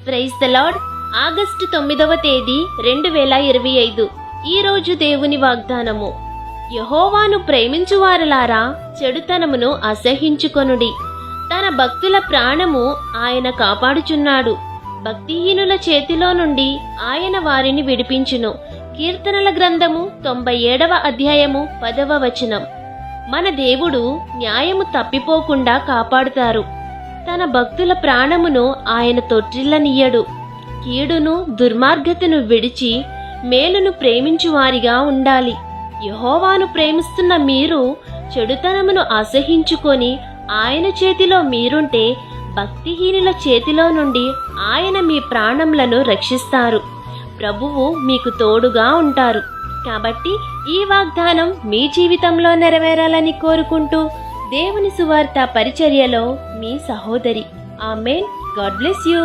Praise the Lord. August 9వ తేదీ 2025. ఈరోజు దేవుని వాగ్దానము. యెహోవాను ప్రేమించువారలారా, చెడుతనమును అసహించుకొనుడి. తన భక్తుల ప్రాణము ఆయన కాపాడుచున్నాడు. భక్తిహీనుల చేతిలో నుండి ఆయన వారిని విడిపించును. కీర్తనల గ్రంథము 97వ అధ్యాయము 10వ వచనం. మన దేవుడు న్యాయము తప్పిపోకుండా కాపాడుతారు. తన భక్తుల ప్రాణమును ఆయన తొట్టిల్లనియ్యడు. కీడును దుర్మార్గతను విడిచి మేలును ప్రేమించువారిగా ఉండాలి. యెహోవాను ప్రేమిస్తున్న మీరు చెడుతనమును అసహించుకొని ఆయన చేతిలో మీరుంటే, భక్తిహీనుల చేతిలో నుండి ఆయన మీ ప్రాణములను రక్షిస్తారు. ప్రభువు మీకు తోడుగా ఉంటారు. కాబట్టి ఈ వాగ్దానం మీ జీవితంలో నెరవేరాలని కోరుకుంటూ, దేవుని సువార్త పరిచర్యలో మీ సహోదరి. ఆమేన్. God bless you.